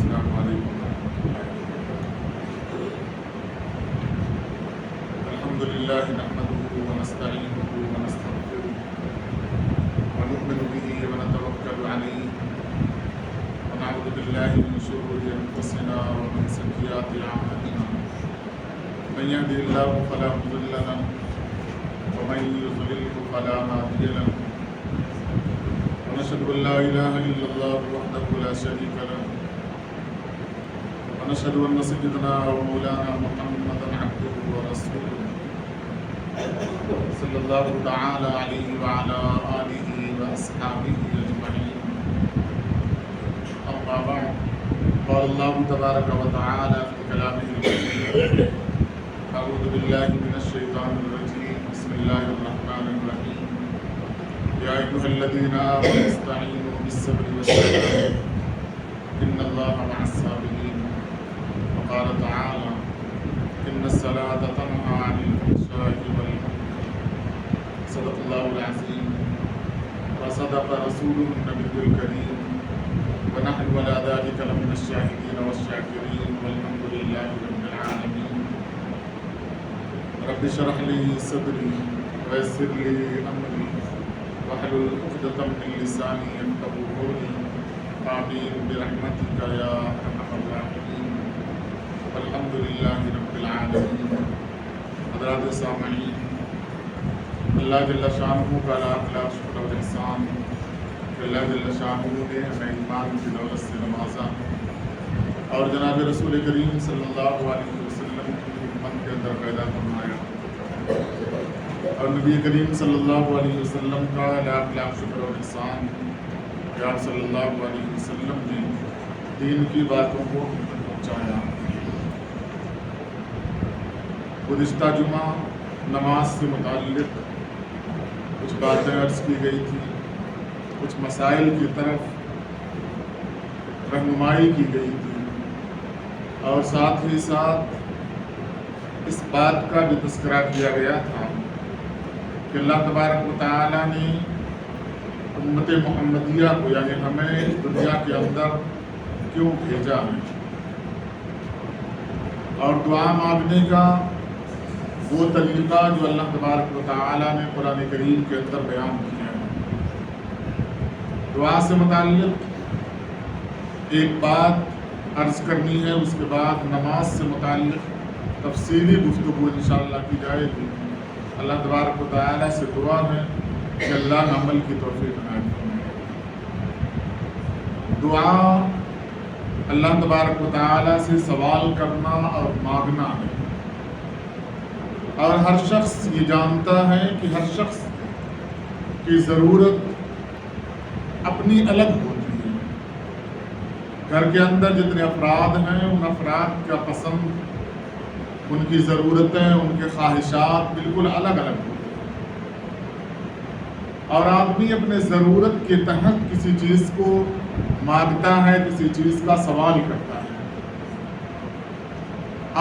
السلام علیکم ورحمۃ اللہ وبرکاتہ۔ الحمد للہ نحمده ونستعینه ونستغفره ونؤمن به ونتوکل علیہ ونعوذ باللہ من شرور انفسنا ومن سیئات اعمالنا، من يهده الله فلا مضل له ومن يضلل فلا هادي له، ونشهد ان لا اله الا الله وحده لا شريك له، ونشهد ان سيدنا ومولانا محمدا عبده ورسوله صلى الله تعالى عليه وعلى آله وأصحابه أجمعين، أما بعد، قال الله تبارك وتعالى في كلامه المجيد: أعوذ بالله من الشيطان الرجيم، بسم الله الرحمن الرحيم، يا أيها الذين آمنوا استعينوا بالصبر والصلاة إن الله مع الصابرين، وقال تعالى: إن الصلاة تنهى عن الفحشاء والمنكر، صدق الله العظيم وصدق رسوله النبي الكريم، ونحن على ذلك لمن الشاهدين والشاكرين، والحمد لله رب العالمين۔ رب اشرح لي صدري ويسر لي أمري واحلل عقدة من لساني يفقهوا قولي، آمين برحمتك يا أرحم الراحمين، والحمد للہ رب العالمین۔ حضرات سامعین، اللہ جل شانہ کا لاکھ لاکھ شکر و احسان کہ اللہ جل شانہ نے ہمیں ایمان کی دولت سے نوازا اور جناب رسول کریم صلی اللہ علیہ وسلم کی امت کے اندر پیدا فرمایا، اور نبی کریم صلی اللہ علیہ وسلم کا لاکھ لاکھ شکر و احسان کہ آپ صلی اللہ علیہ وسلم نے دین کی باتوں کو ہم تک پہنچایا۔ گزشتہ جمعہ نماز سے متعلق کچھ باتیں عرض کی گئی تھی، کچھ مسائل کی طرف رہنمائی کی گئی تھی، اور ساتھ ہی ساتھ اس بات کا بھی تذکرہ کیا گیا تھا کہ اللہ تبارک و تعالیٰ نے امت محمدیہ کو، یعنی ہمیں اس دنیا کے اندر کیوں بھیجا ہے، اور دعا مانگنے کا وہ طریقہ جو اللہ تبارک و تعالیٰ نے قرآن کریم کے اندر بیان کیا ہے۔ دعا سے متعلق ایک بات عرض کرنی ہے، اس کے بعد نماز سے متعلق تفصیلی گفتگو انشاءاللہ کی جائے گی۔ اللہ تبارک و تعالیٰ سے دعا ہے کہ اللہ عمل کی توفیق عنایت فرمائے۔ دعا اللہ تبارک و تعالیٰ سے سوال کرنا اور مانگنا ہے، اور ہر شخص یہ جانتا ہے کہ ہر شخص کی ضرورت اپنی الگ ہوتی ہے۔ گھر کے اندر جتنے افراد ہیں، ان افراد کا پسند، ان کی ضرورتیں، ان کے خواہشات بالکل الگ الگ ہوتی ہیں، اور آدمی اپنے ضرورت کے تحت کسی چیز کو مانگتا ہے، کسی چیز کا سوال کرتا ہے،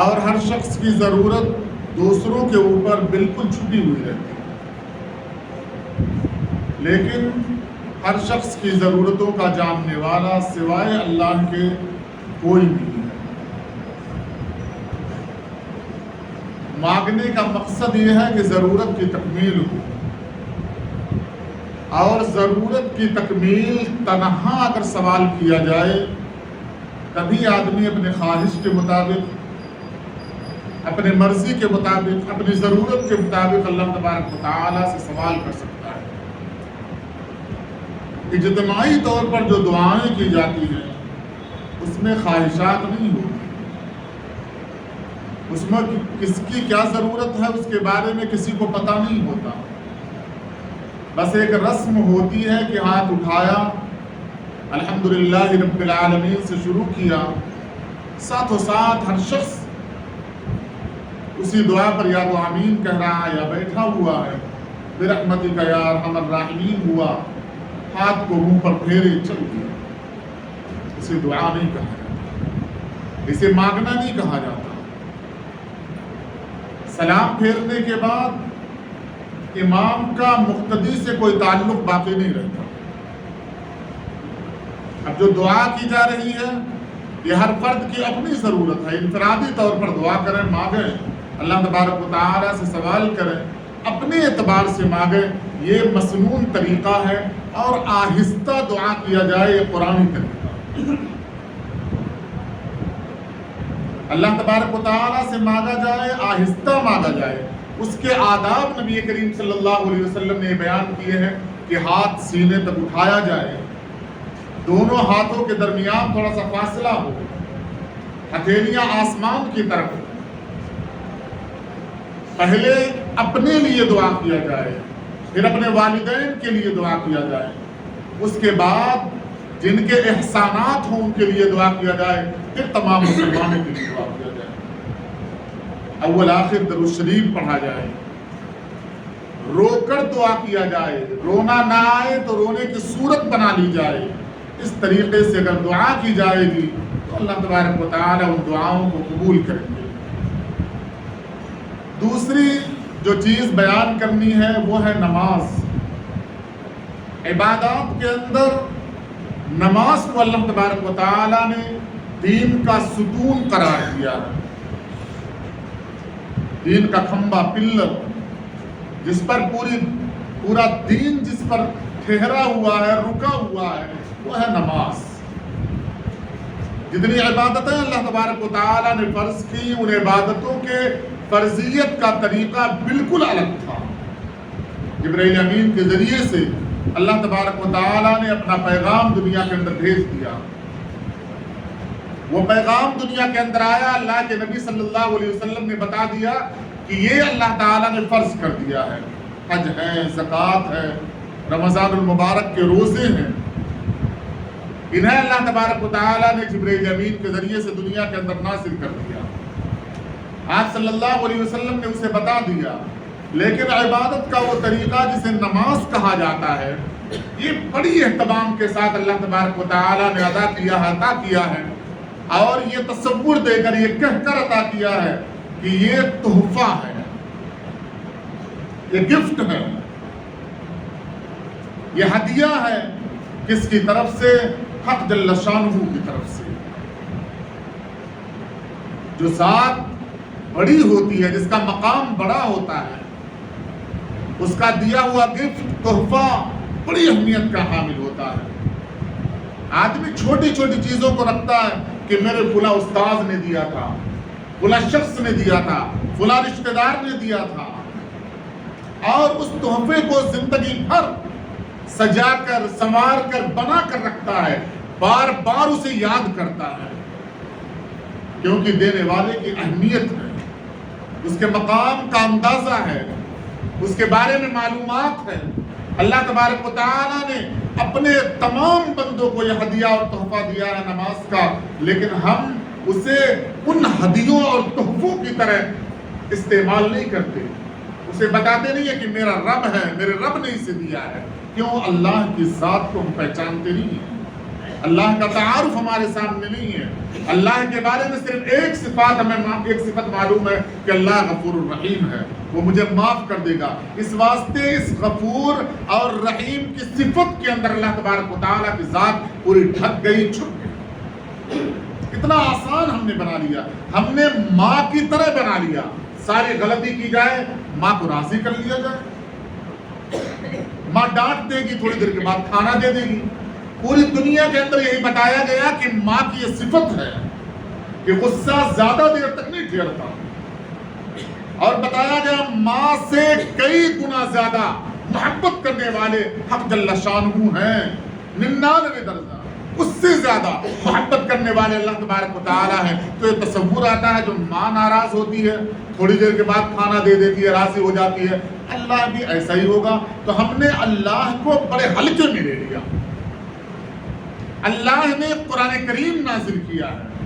اور ہر شخص کی ضرورت دوسروں کے اوپر بالکل چھپی ہوئی رہتی ہے، لیکن ہر شخص کی ضرورتوں کا جاننے والا سوائے اللہ کے کوئی نہیں ہے۔ مانگنے کا مقصد یہ ہے کہ ضرورت کی تکمیل ہو، اور ضرورت کی تکمیل تنہا اگر سوال کیا جائے تبھی آدمی اپنے خواہش کے مطابق، اپنے مرضی کے مطابق، اپنی ضرورت کے مطابق اللہ تبارک و تعالیٰ سے سوال کر سکتا ہے۔ اجتماعی طور پر جو دعائیں کی جاتی ہیں اس میں خواہشات نہیں ہوتی، اس میں کس کی کیا ضرورت ہے اس کے بارے میں کسی کو پتہ نہیں ہوتا، بس ایک رسم ہوتی ہے کہ ہاتھ اٹھایا، الحمدللہ رب العالمین سے شروع کیا، ساتھ و ساتھ ہر شخص اسی دعا پر یا تو آمین کہہ رہا ہے یا بیٹھا ہوا ہے، برحمتک یا ارحم الراحمین ہوا، ہاتھ کو منہ پر پھیرے چل گیا۔ اسے دعا نہیں کہا جاتا، اسے مانگنا نہیں کہا جاتا۔ سلام پھیرنے کے بعد امام کا مقتدی سے کوئی تعلق باقی نہیں رہتا۔ اب جو دعا کی جا رہی ہے یہ ہر فرد کی اپنی ضرورت ہے. انفرادی طور پر دعا کریں، مانگیں، اللہ تبارک و تعالیٰ سے سوال کریں، اپنے اعتبار سے مانگیں. یہ مسنون طریقہ ہے. اور آہستہ دعا کیا جائے، یہ قرآنی طریقہ. اللہ تبارک و تعالیٰ سے مانگا جائے، آہستہ مانگا جائے. اس کے آداب نبی کریم صلی اللہ علیہ وسلم نے بیان کیے ہیں کہ ہاتھ سینے تک اٹھایا جائے، دونوں ہاتھوں کے درمیان تھوڑا سا فاصلہ ہو، ہتھیلیاں آسمان کی طرف. پہلے اپنے لیے دعا کیا جائے، پھر اپنے والدین کے لیے دعا کیا جائے، اس کے بعد جن کے احسانات ہوں ان کے لیے دعا کیا جائے، پھر تمام مسلمانوں کے لیے دعا کیا جائے. اول آخر درود شریف پڑھا جائے، رو کر دعا کیا جائے، رونا نہ آئے تو رونے کی صورت بنا لی جائے. اس طریقے سے اگر دعا کی جائے گی تو اللہ تبارک و تعالیٰ ان دعاؤں کو قبول کریں گے. دوسری جو چیز بیان کرنی ہے وہ ہے نماز. عبادات کے اندر نماز کو اللہ تبارک و تعالیٰ نے دین کا ستون قرار دیا ہے، دین کا کھمبا، پلر، جس پر پورا دین جس پر ٹھہرا ہوا ہے، رکا ہوا ہے، وہ ہے نماز. جتنی عبادتیں اللہ تبارک و تعالیٰ نے فرض کی، ان عبادتوں کے فرضیت کا طریقہ بالکل الگ تھا. جبرائیل امین کے ذریعے سے اللہ تبارک و تعالیٰ نے اپنا پیغام دنیا کے اندر بھیج دیا. وہ پیغام دنیا کے اندر آیا، اللہ کے نبی صلی اللہ علیہ وسلم نے بتا دیا کہ یہ اللہ تعالیٰ نے فرض کر دیا ہے. حج ہے، زکوٰۃ ہے، رمضان المبارک کے روزے ہیں، انہیں اللہ تبارک و تعالیٰ نے جبرائیل امین کے ذریعے سے دنیا کے اندر نازل کر دیا. آپ صلی اللہ علیہ وسلم نے اسے بتا دیا. لیکن عبادت کا وہ طریقہ جسے نماز کہا جاتا ہے، یہ بڑی اہتمام کے ساتھ اللہ تبارک و تعالیٰ نے ادا کیا ہے، عطا کیا ہے. اور یہ تصور دے کر، یہ کہہ کر عطا کیا ہے کہ یہ تحفہ ہے، یہ گفٹ ہے، یہ ہدیہ ہے. کس کی طرف سے؟ حق جل شانہ کی طرف سے. جو ذات بڑی ہوتی ہے، جس کا مقام بڑا ہوتا ہے، اس کا دیا ہوا گفٹ، تحفہ بڑی اہمیت کا حامل ہوتا ہے. آدمی چھوٹی چھوٹی چیزوں کو رکھتا ہے کہ میرے فلاں استاذ نے دیا تھا، فلاں شخص نے دیا تھا، فلاں رشتہ دار نے دیا تھا، اور اس تحفے کو زندگی بھر سجا کر، سنوار کر، بنا کر رکھتا ہے، بار بار اسے یاد کرتا ہے، کیونکہ دینے والے کی اہمیت ہے، اس کے مقام کا اندازہ ہے، اس کے بارے میں معلومات ہے. اللہ تبارک و تعالیٰ نے اپنے تمام بندوں کو یہ ہدیہ اور تحفہ دیا ہے نماز کا، لیکن ہم اسے ان ہدیوں اور تحفوں کی طرح استعمال نہیں کرتے. اسے بتاتے نہیں ہے کہ میرا رب ہے، میرے رب نے اسے دیا ہے. کیوں؟ اللہ کی ذات کو ہم پہچانتے نہیں ہیں، اللہ کا تعارف ہمارے سامنے نہیں ہے. اللہ کے بارے میں صرف ایک صفت معلوم ہے کہ اللہ غفور الرحیم ہے، وہ مجھے معاف کر دے گا. اس واسطے اس غفور اور رحیم کی صفت کے اندر اللہ تبارک و تعالیٰ کی ذات پوری ڈھک گئی، چھپ گئی. اتنا آسان ہم نے بنا لیا، ہم نے ماں کی طرح بنا لیا. ساری غلطی کی جائے، ماں کو راضی کر لیا جائے، ماں ڈانٹ دے گی، تھوڑی دیر کے بعد کھانا دے دے گی. پوری دنیا کے اندر یہی بتایا گیا کہ ماں کی یہ صفت ہے کہ غصہ زیادہ دیر تک نہیں ٹھہرتا، اور بتایا گیا ماں سے کئی گنا زیادہ محبت کرنے والے حق جل شانہ ہیں، 99 درجہ اس سے زیادہ محبت کرنے والے اللہ تبارک و تعالیٰ ہیں. تو یہ تصور آتا ہے جو ماں ناراض ہوتی ہے، تھوڑی دیر کے بعد کھانا دے دیتی ہے، راضی ہو جاتی ہے، اللہ بھی ایسا ہی ہوگا. تو ہم نے اللہ کو بڑے ہلکے میں لے لیا. اللہ نے قرآن کریم نازل کیا ہے،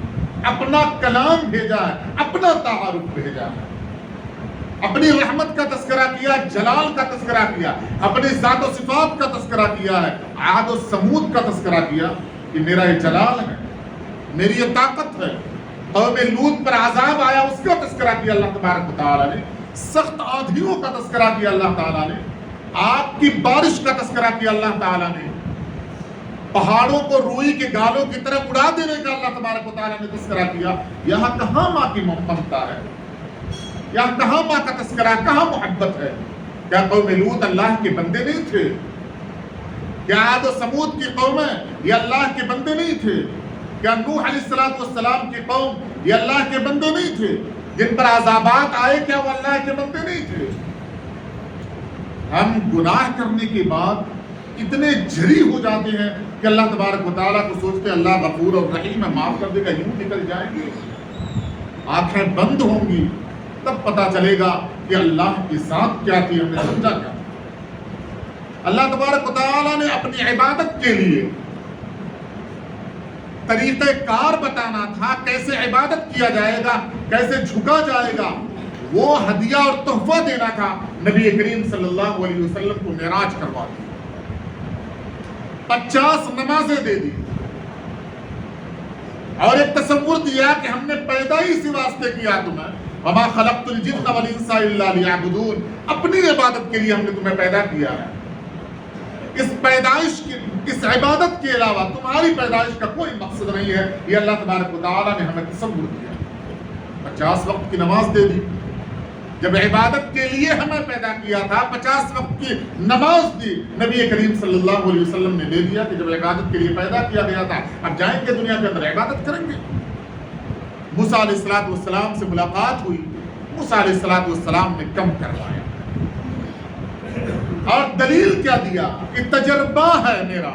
اپنا کلام بھیجا ہے، اپنا تعارف بھیجا ہے، اپنی رحمت کا تذکرہ کیا، جلال کا تذکرہ کیا، اپنی ذات و صفات کا تذکرہ کیا ہے، عاد و سمود کا تذکرہ کیا کہ میرا یہ جلال ہے، میری یہ طاقت ہے. قوم لوط پر عذاب آیا، اس کا تذکرہ کیا اللہ تبارک و تعالیٰ نے. سخت آندھیوں کا تذکرہ کیا اللہ تعالیٰ نے. آگ کی بارش کا تذکرہ کیا اللہ تعالیٰ نے. پہاڑوں کو روئی کے گالوں کی طرح اڑا دینے کا اللہ تبارک و تعالیٰ نے تذکرہ کیا، یہاں کہاں ماں کی ممتا ہے؟ یہاں کہاں ماں کا تذکرہ، کہاں محبت ہے؟ کیا قوم لوط اللہ کے بندے نہیں تھے؟ کیا عاد و سمود کی قومیں یہ اللہ کے بندے نہیں تھے؟ کیا نوح علیہ السلام کی قوم یہ اللہ کے بندے نہیں تھے؟ جن پر عذابات آئے کیا وہ اللہ کے بندے نہیں تھے؟ ہم گناہ کرنے کے بعد اتنے جھری ہو جاتے ہیں کہ اللہ تبارک و تعالیٰ کو سوچتے اللہ غفور اور رحیم ہے، معاف کر دے گا، یوں نکل جائیں گے۔ آنکھیں بند ہوں گی تب پتا چلے گا کہ اللہ کی ذات کیا تھی، ہم نے سمجھا کیا۔ اللہ تبارک و تعالیٰ نے اپنی عبادت کے لیے طریقہ کار بتانا تھا، کیسے عبادت کیا جائے گا، کیسے جھکا جائے گا، وہ ہدیہ اور تحفہ دینا تھا۔ نبی کریم صلی اللہ علیہ وسلم کو معراج کروا دی، 50 نمازیں دے دی، اور ایک تصور دیا کہ ہم نے پیدا ہی اسی واسطے کیا تمہیں، وما خلقت الجن والانس الا لیعبدون، اپنی عبادت کے لیے ہم نے تمہیں پیدا کیا ہے۔ اس پیدائش کی، اس عبادت کے علاوہ تمہاری پیدائش کا کوئی مقصد نہیں ہے، یہ اللہ تبارک و تعالیٰ نے ہمیں تصور دیا۔ 50 وقت کی نماز دے دی، جب عبادت کے لیے ہمیں پیدا کیا تھا 50 وقت کی نماز دی، نبی کریم صلی اللہ علیہ وسلم نے دے دیا کہ جب عبادت کے لیے پیدا کیا گیا تھا، اب جائیں گے دنیا کے اندر عبادت کریں گے۔ موسیٰ علیہ السلام سے ملاقات ہوئی، موسیٰ علیہ السلام نے کم کروایا، اور دلیل کیا دیا کہ تجربہ ہے میرا،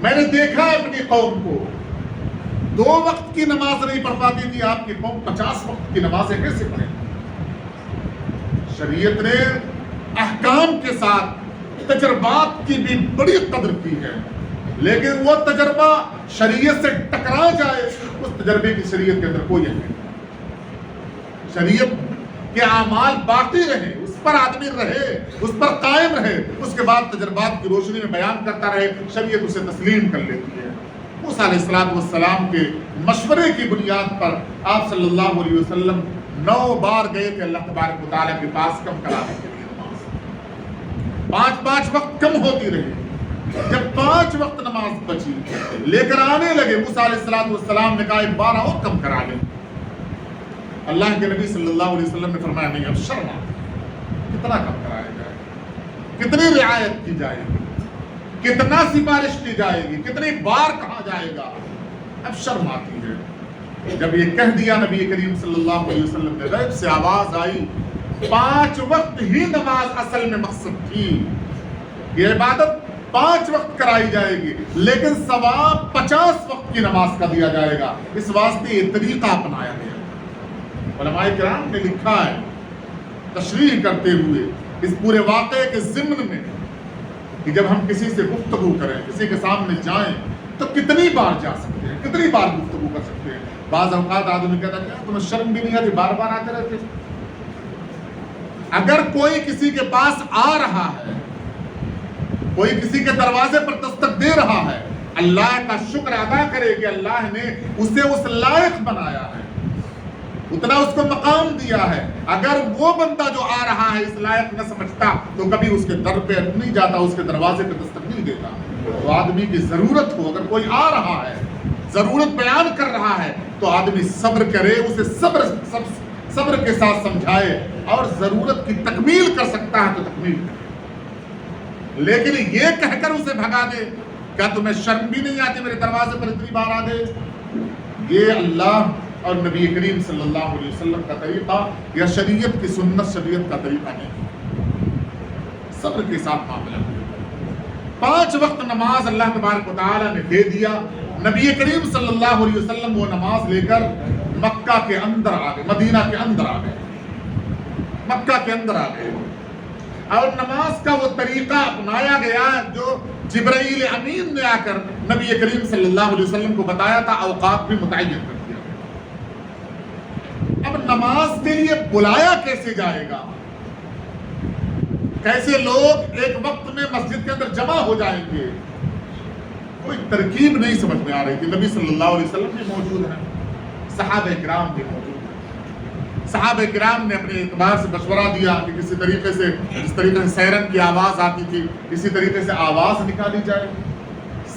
میں نے دیکھا ہے اپنی قوم کو 2 وقت کی نماز نہیں پڑھ پاتی تھی، آپ کی قوم 50 وقت کی نمازیں کیسے پڑھیں؟ شریعت نے احکام کے ساتھ تجربات کی بھی بڑی قدر کی ہے، لیکن وہ تجربہ شریعت سے ٹکرا جائے، اس تجربے کی شریعت کے اندر کوئی اہمیت نہیں۔ شریعت کے اعمال باقی رہے، اس پر آدمی رہے، اس پر قائم رہے، اس کے بعد تجربات کی روشنی میں بیان کرتا رہے، شریعت اسے تسلیم کر لیتی ہے۔ موسیٰ علیہ السلام کے مشورے کی بنیاد پر آپ صلی اللہ علیہ وسلم 9 بار گئے تھے اللہ تبارک و تعالیٰ کے پاس کم کرانے کے لیے نماز، 5 وقت کم ہوتی رہی، جب 5 وقت نماز بچی لے کر آنے لگے، موسیٰ علیہ السلام نے کہا 12 اور کم کرا لیں۔ اللہ کے نبی صلی اللہ علیہ وسلم نے فرمایا نہیں، اب شرم آتی ہے، کتنا کم کرایا جائے، کتنی رعایت کی جائے گی، کتنا سفارش کی جائے گی، کتنی بار کہا جائے گا، اب شرم آتی ہے۔ جب یہ کہہ دیا نبی کریم صلی اللہ علیہ وسلم نے، غیب سے آواز آئی، 5 وقت ہی نماز اصل میں مقصد تھی، یہ عبادت 5 وقت کرائی جائے گی، لیکن ثواب 50 وقت کی نماز کا دیا جائے گا، اس واسطے یہ طریقہ اپنایا گیا۔ علماء کرام نے لکھا ہے تشریح کرتے ہوئے اس پورے واقعے کے ضمن میں کہ جب ہم کسی سے گفتگو کریں، کسی کے سامنے جائیں تو کتنی بار جا سکتے ہیں، کتنی بار گفتگو کر سکتے ہیں۔ بعض اوقات آدمی کہتا ہے کیا تمہیں شرم بھی نہیں آتی، بار بار آتے رہتے؟ اگر کوئی کسی کے پاس آ رہا ہے، کوئی کسی کے دروازے پر دستک دے رہا ہے، اللہ کا شکر ادا کرے کہ اللہ نے اسے اس لائق بنایا ہے، اتنا اس کو مقام دیا ہے۔ اگر وہ بندہ جو آ رہا ہے اس لائق نہ سمجھتا تو کبھی اس کے در پہ نہیں جاتا، اس کے دروازے پہ دستک نہیں دیتا۔ تو آدمی کی ضرورت ہو، اگر کوئی آ رہا ہے، ضرورت بیان کر رہا ہے، تو آدمی صبر کرے، اسے صبر کے ساتھ سمجھائے، اور ضرورت کی تکمیل کر سکتا ہے تو تکمیل کرے، لیکن یہ کہہ کر اسے بھگا دے، کیا تمہیں شرم بھی نہیں آتی میرے دروازے پر اتنی بار آ گئے؟ یہ اللہ اور نبی کریم صلی اللہ علیہ وسلم کا طریقہ یا شریعت کی سنت، شریعت کا طریقہ نہیں۔ صبر کے ساتھ معاملہ، 5 وقت نماز اللہ تبارک و تعالیٰ نے دے دیا۔ نبی کریم صلی اللہ علیہ وسلم وہ نماز لے کر مکہ کے اندر آ گئے، مدینہ کے اندر آ گئے، مکہ کے اندر آ گئے، اور نماز کا وہ طریقہ اپنایا گیا جو جبرائیل امین نے آ کر نبی کریم صلی اللہ علیہ وسلم کو بتایا تھا، اوقات بھی متعین کر دیا۔ اب نماز کے لیے بلایا کیسے جائے گا، کیسے لوگ ایک وقت میں مسجد کے اندر جمع ہو جائیں گے، کوئی ترکیب نہیں سمجھ میں آ رہی تھی۔ نبی صلی اللہ علیہ وسلم بھی موجود ہیں، صحابہ کرام بھی موجود ہیں، صحابہ کرام نے اپنے اعتبار سے مشورہ دیا کہ کسی طریقے سے، جس طریقے سے سیرن کی آواز آتی تھی اسی طریقے سے آواز نکالی جائے،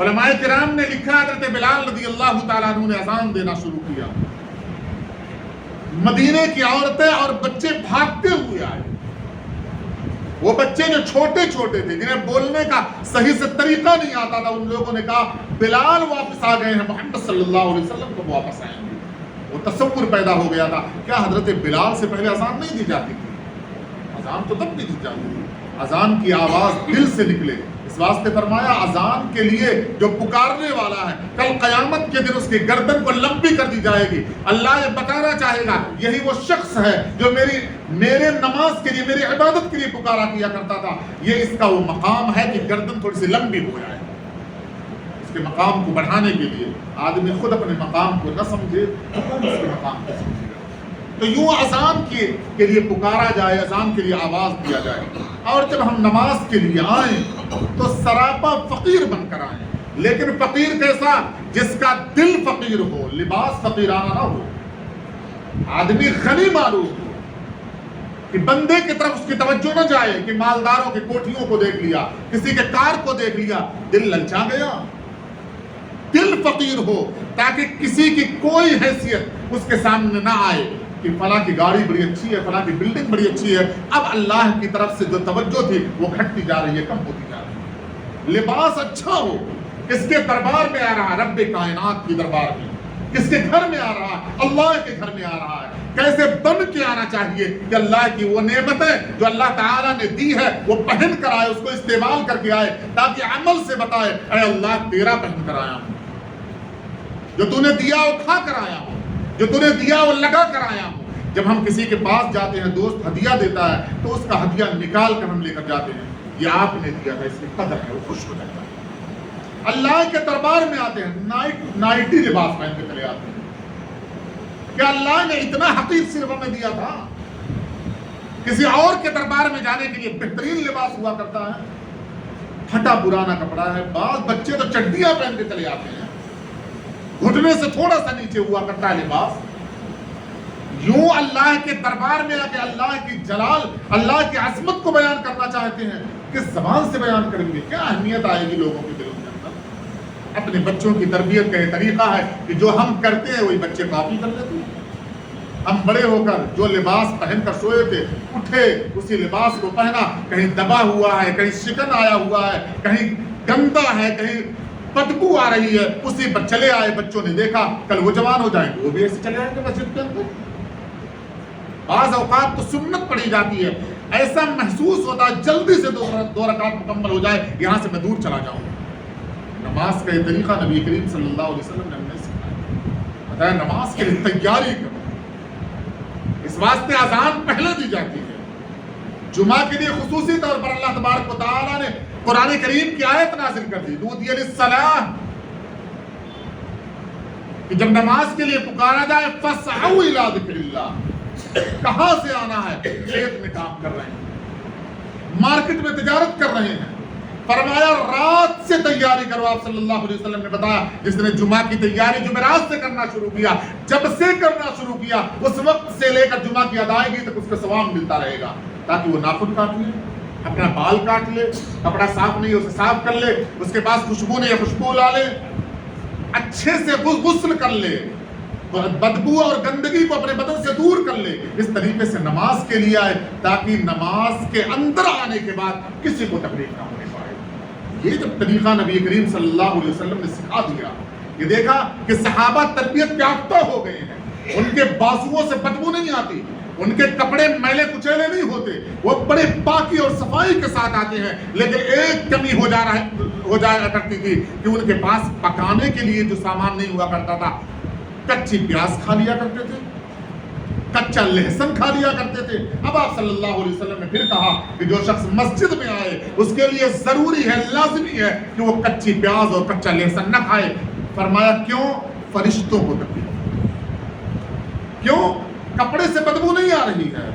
علماء کرام نے لکھا حضرت بلال رضی اللہ تعالیٰ عنہ نے اذان دینا شروع کیا، مدینے کی عورتیں اور بچے بھاگتے ہوئے آئے۔ وہ بچے جو چھوٹے چھوٹے تھے، جنہیں بولنے کا صحیح سے طریقہ نہیں آتا تھا، ان لوگوں نے کہا بلال واپس آ گئے ہیں، محمد صلی اللہ علیہ وسلم کو واپس آئیں گے۔ وہ تصور پیدا ہو گیا تھا، کیا حضرت بلال سے پہلے اذان نہیں دی جاتی تھی؟ اذان تو تب بھی دی جاتی تھی، اذان کی آواز دل سے نکلے، اس واسطے فرمایا اذان کے لیے جو پکارنے والا ہے کل قیامت کے دن اس کی گردن کو لمبی کر دی جائے گی۔ اللہ یہ بتانا چاہے گا یہی وہ شخص ہے جو میرے نماز کے لیے، میری عبادت کے لیے پکارا کیا کرتا تھا۔ یہ اس کا وہ مقام ہے کہ گردن تھوڑی سی لمبی ہو جائے۔ اس کے مقام کو بڑھانے کے لیے آدمی خود اپنے مقام کو نہ سمجھے تو کون اس کے مقام کو سمجھے گا؟ تو یوں اذان کے لیے پکارا جائے، اذان کے لیے آواز دیا جائے، اور جب ہم نماز کے لیے آئیں تو سراپا فقیر بن کر آئیں، لیکن فقیر کیسا؟ جس کا دل فقیر ہو، لباس فقیرانہ نہ ہو، آدمی غنی معلوم ہو، کہ بندے کی طرف اس کی توجہ نہ جائے کہ مالداروں کی کوٹھیوں کو دیکھ لیا، کسی کے کار کو دیکھ لیا، دل للچا گیا۔ دل فقیر ہو تاکہ کسی کی کوئی حیثیت اس کے سامنے نہ آئے کہ فلاں کی گاڑی بڑی اچھی ہے، فلاں کی بلڈنگ بڑی اچھی ہے، اب اللہ کی طرف سے جو توجہ تھی وہ گھٹتی جا رہی ہے، کم ہوتی جا رہی ہے۔ لباس اچھا ہو، کس کے دربار میں آ رہا ہے؟ رب کائنات کی دربار میں۔ کس کے گھر میں آ رہا ہے؟ اللہ کے گھر میں آ رہا ہے۔ کیسے بن کے آنا چاہیے کہ اللہ کی وہ نعمتیں جو اللہ تعالیٰ نے دی ہے وہ پہن کر آئے، اس کو استعمال کر کے آئے، تاکہ عمل سے بتائے اے اللہ تیرا پہن کر آیا ہوں، جو تو نے دیا وہ کھا کر آیا ہوں، جو تو نے دیا وہ لگا کر آیا ہوں۔ جب ہم کسی کے پاس جاتے ہیں، دوست ہدیہ دیتا ہے تو اس کا ہدیہ نکال کر ہم لے کر جاتے ہیں، یہ آپ نے دیا تھا، اس کی قدر ہے، وہ خوش ہو جاتا ہے۔ اللہ کے دربار میں آتے ہیں، نائٹی لباس پہن کے چلے آتے ہیں۔ کیا اللہ نے اتنا حقیر صرف ہمیں دیا تھا؟ کسی اور کے دربار میں جانے کے لیے بہترین لباس ہوا کرتا ہے، پھٹا پرانا کپڑا ہے، بعض بچے تو چڈیاں پہن کے چلے آتے ہیں، گھٹنے سے تھوڑا سا نیچے ہوا کرتا ہے لباس۔ یوں اللہ کے دربار میں آ کے اللہ کی جلال، اللہ کی عظمت کو بیان کرنا چاہتے ہیں، کس زبان سے بیان کریں گے؟ کیا اہمیت آئے گی لوگوں کے دلوں کے اندر؟ اپنے بچوں کی تربیت کا یہ طریقہ ہے کہ جو ہم کرتے ہیں وہی بچے کاپی کر لیتے ہیں۔ ہم بڑے ہو کر جو لباس پہن کر سوئے تھے، اٹھے اسی لباس کو پہنا، کہیں دبا ہوا ہے، کہیں شکن آیا ہوا ہے، کہیں گندا ہے، کہیں بدبو آ رہی ہے، اسی پر چلے آئے۔ بچوں نے دیکھا کل وہ جوان ہو جائیں گے، وہ بھی ایسے چلے آئیں گے مسجد کے اندر۔ بعض اوقات تو سنت پڑھی جاتی ہے، ایسا محسوس ہوتا ہے جلدی سے دو رکعت مکمل ہو جائے، یہاں سے میں دور چلا جاؤں۔ نماز کا یہ طریقہ نبی کریم صلی اللہ علیہ وسلم نے ہمیں سکھایا، بتایا نماز کے لیے تیاری کرو، اس واسطے اذان پہلے دی جاتی ہے۔ جمعہ کے لیے خصوصی طور پر اللہ تبارک و تعالیٰ نے قرآن کریم کی آیت نازل کر دی، نودی للصلاۃ، کہ جب نماز کے لیے پکارا جائے فاسعوا الی ذکر اللہ۔ کہاں سے آنا ہے؟ کھیت میں کام کر رہے ہیں، مارکیٹ میں تجارت کر رہے ہیں، فرمایا رات سے تیاری کرو۔ آپ صلی اللہ علیہ وسلم نے بتایا جس نے جمعہ کی تیاری جمعرات سے کرنا شروع کیا، جب سے کرنا شروع کیا اس وقت سے لے کر جمعہ کی ادائیگی تک اس کو ثواب ملتا رہے گا، تاکہ وہ ناخن کاٹ لے، اپنا بال کاٹ لے، کپڑا صاف نہیں اسے صاف کر لے، اس کے پاس خوشبو نہیں ہے خوشبو لا لے، اچھے سے غسل کر لے، بدبو اور گندگی کو اپنے بدن سے دور کر لے۔ اس طریقے سے نماز کے لیے آئے تاکہ نماز کے اندر آنے کے بعد کسی کو تکلیف نہ ہونے پائے۔ یہ جب طریقہ نبی کریم صلی اللہ علیہ وسلم نے سکھا دیا، یہ دیکھا کہ صحابہ تربیت یافتہ ہو گئے ہیں، ان کے بازوؤں سے بدبو نہیں آتی، ان کے کپڑے میلے کچیلے نہیں ہوتے، وہ بڑے پاکی اور صفائی کے ساتھ آتے ہیں۔ لیکن ایک کمی ہو جایا کرتی تھی کہ ان کے پاس پکانے کے لیے جو سامان نہیں ہوا کرتا تھا، کچی پیاز کھا لیا کرتے تھے، کچا لہسن کھا لیا کرتے تھے۔ اب آپ صلی اللہ علیہ وسلم نے پھر کہا کہ جو شخص مسجد میں آئے اس کے لیے ضروری ہے، لازمی ہے کہ وہ کچی پیاز اور کچا لہسن نہ کھائے۔ فرمایا کیوں؟ فرشتوں کو تکلیف، کیوں؟ کپڑے سے بدبو نہیں آ رہی ہے،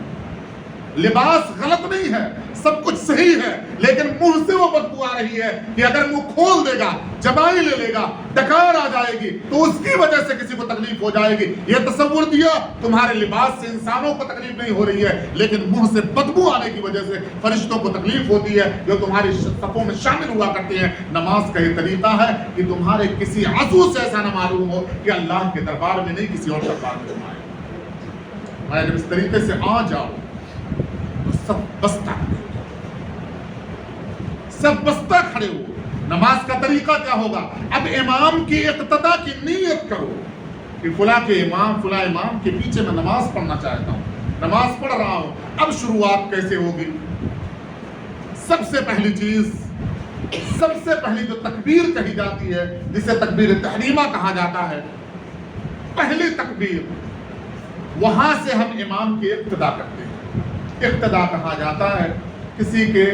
لباس غلط نہیں ہے، سب کچھ صحیح ہے، لیکن منہ سے وہ بدبو آ رہی ہے کہ اگر منہ کھول دے گا، جبائی لے لے گا، ڈکار آ جائے گی تو اس کی وجہ سے کسی کو تکلیف ہو جائے گی۔ یہ تصور دیا تمہارے لباس سے انسانوں کو تکلیف نہیں ہو رہی ہے، لیکن منہ سے بدبو آنے کی وجہ سے فرشتوں کو تکلیف ہوتی ہے جو تمہاری صفوں میں شامل ہوا کرتے ہیں۔ نماز کا یہ طریقہ ہے کہ تمہارے کسی عضو سے ایسا نہ معلوم ہو کہ اللہ کے دربار میں نہیں کسی اور دربار میں تم آئے۔ میں جب اس طریقے سے آ جاؤ تو سب بستہ کھڑے ہو، سب بستہ کھڑے ہو۔ نماز کا طریقہ کیا ہوگا؟ اب امام کی اقتدا کی نیت کرو کہ فلاں امام کے پیچھے میں نماز پڑھنا چاہتا ہوں، نماز پڑھ رہا ہوں۔ اب شروعات کیسے ہوگی؟ سب سے پہلی چیز، سب سے پہلی جو تکبیر کہی جاتی ہے، جسے تکبیر تحریمہ کہا جاتا ہے، پہلی تکبیر، وہاں سے ہم امام کی اقتدا کرتے ہیں۔ اقتدا کہا جاتا ہے کسی کے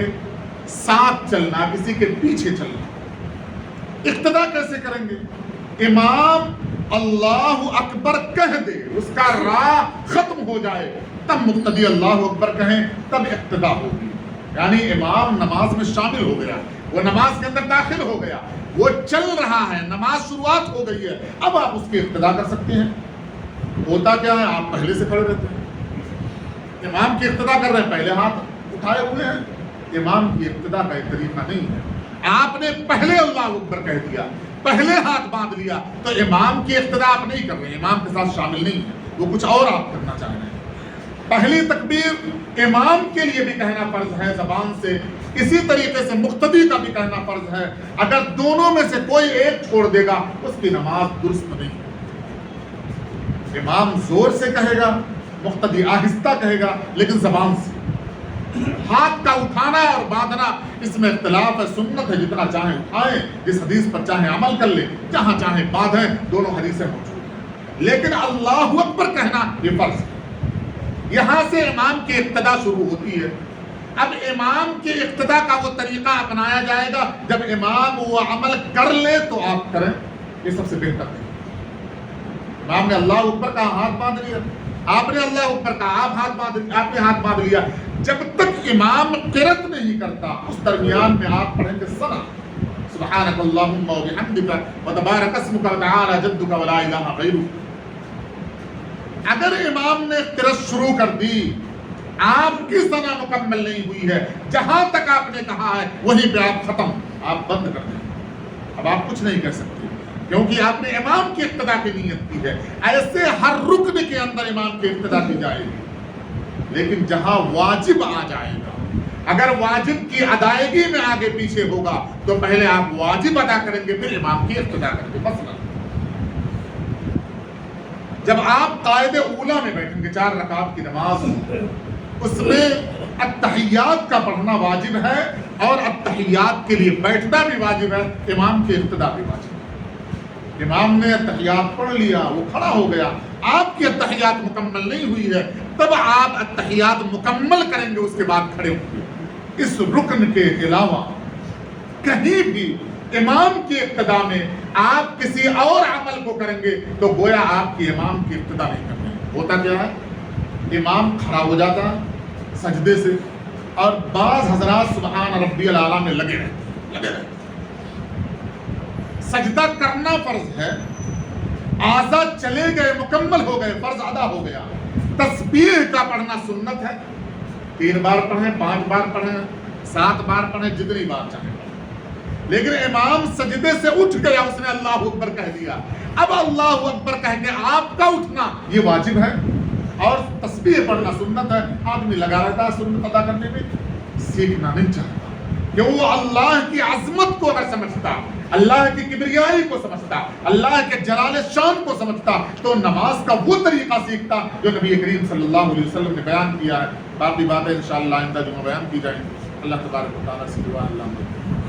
ساتھ چلنا، کسی کے پیچھے چلنا۔ اقتدا کیسے کریں گے؟ امام اللہ اکبر کہہ دے، اس کا راہ ختم ہو جائے، تب مقتدی اللہ اکبر کہیں، تب اقتدا ہوگی۔ یعنی امام نماز میں شامل ہو گیا، وہ نماز کے اندر داخل ہو گیا، وہ چل رہا ہے، نماز شروعات ہو گئی ہے، اب آپ اس کی اقتدا کر سکتے ہیں۔ ہوتا کیا ہے؟ آپ پہلے سے کھڑے رہتے ہیں، امام کی اقتدا کر رہے ہیں، پہلے ہاتھ اٹھائے ہوئے ہیں۔ امام کی اقتدا کا ایک طریقہ نہیں ہے۔ آپ نے پہلے اللہ اکبر کہہ دیا، پہلے ہاتھ باندھ لیا، تو امام کی اقتدا آپ نہیں کر رہے ہیں، امام کے ساتھ شامل نہیں ہے، وہ کچھ اور آپ کرنا چاہ رہے ہیں۔ پہلی تکبیر امام کے لیے بھی کہنا فرض ہے زبان سے، اسی طریقے سے مقتدی کا بھی کہنا فرض ہے۔ اگر دونوں میں سے کوئی ایک چھوڑ دے گا اس کی نماز درست نہیں۔ امام زور سے کہے گا، مقتدی آہستہ کہے گا، لیکن زبان سے۔ ہاتھ کا اٹھانا اور باندھنا اس میں اختلاف ہے، سنت ہے، جتنا چاہیں اٹھائیں، جس حدیث پر چاہیں عمل کر لیں، جہاں چاہیں باندھیں، دونوں حدیثیں موجود ہیں، لیکن اللہ اکبر کہنا یہ فرض ہے۔ یہاں سے امام کی اقتدا شروع ہوتی ہے۔ اب امام کی اقتدا کا وہ طریقہ اپنایا جائے گا، جب امام وہ عمل کر لے تو آپ کریں، یہ سب سے بہتر ہے۔ امام نے اللہ اکبر کا ہاتھ باندھ لیا، آپ نے اللہ اکبر کا آپ نے ہاتھ باندھ لیا، جب تک امام قرأت نہیں کرتا اس درمیان میں آپ پڑھیں گے ثنا، سبحانک اللہم و بحمدک و تبارک اسمک و تعالی جدک و لا الہ غیرک۔ اگر امام نے قرأت شروع کر دی، آپ کی ثنا مکمل نہیں ہوئی ہے، جہاں تک آپ نے کہا ہے وہیں پہ آپ ختم، آپ بند کر دیں، اب آپ کچھ نہیں کہہ سکتے، کیونکہ آپ نے امام کی اقتدا کی نیت کی ہے۔ ایسے ہر رکن کے اندر امام کی اقتدا کی جائے گی، لیکن جہاں واجب آ جائے گا، اگر واجب کی ادائیگی میں آگے پیچھے ہوگا تو پہلے آپ واجب ادا کریں گے، پھر امام کی اقتدا کریں گے۔ مثلا جب آپ قاعدہ اولا میں بیٹھیں گے، 4 رکعت کی نماز، اس میں التحیات کا پڑھنا واجب ہے، اور التحیات کے لیے بیٹھنا بھی واجب ہے، امام کی اقتدا بھی واجب ہے۔ امام نے التحیات پڑھ لیا، وہ کھڑا ہو گیا، آپ کی التحیات مکمل نہیں ہوئی ہے، تب آپ التحیات مکمل کریں گے، اس کے بعد کھڑے ہوں گے۔ اس رکن کے علاوہ کہیں بھی امام کی اقتدا میں آپ کسی اور عمل کو کریں گے تو گویا آپ کی امام کی اقتدا نہیں کر رہے ہیں۔ ہوتا کیا ہے؟ امام کھڑا ہو جاتا ہے سجدے سے، اور بعض حضرات سبحان ربی الاعلیٰ میں لگے رہتے۔ سجدہ کرنا فرض ہے، اعضاء چلے گئے، مکمل ہو گئے، فرض ادا ہو گیا۔ تسبیح کا پڑھنا سنت ہے، 3 بار پڑھیں، 5 بار پڑھیں، 7 بار پڑھیں، جتنی بار چاہیں۔ لیکن امام سجدے سے اٹھ گیا، اس نے اللہ اکبر کہہ دیا، اب اللہ اکبر کہہ کے آپ کا اٹھنا یہ واجب ہے، اور تسبیح پڑھنا سنت ہے۔ آدمی لگا رہتا ہے سنت ادا کرنے میں، سیکھنا نہیں چاہتا، کہ وہ اللہ کی عظمت کو اگر سمجھتا، اللہ کی کبریائی کو سمجھتا، اللہ کے جلال شان کو سمجھتا، تو نماز کا وہ طریقہ سیکھتا جو نبی کریم صلی اللہ علیہ وسلم نے بیان کیا ہے۔ باقی باتیں انشاءاللہ آئندہ جمعہ بیان کی جائیں۔ اللہ تبارک و تعالیٰ سے دعا، اللہ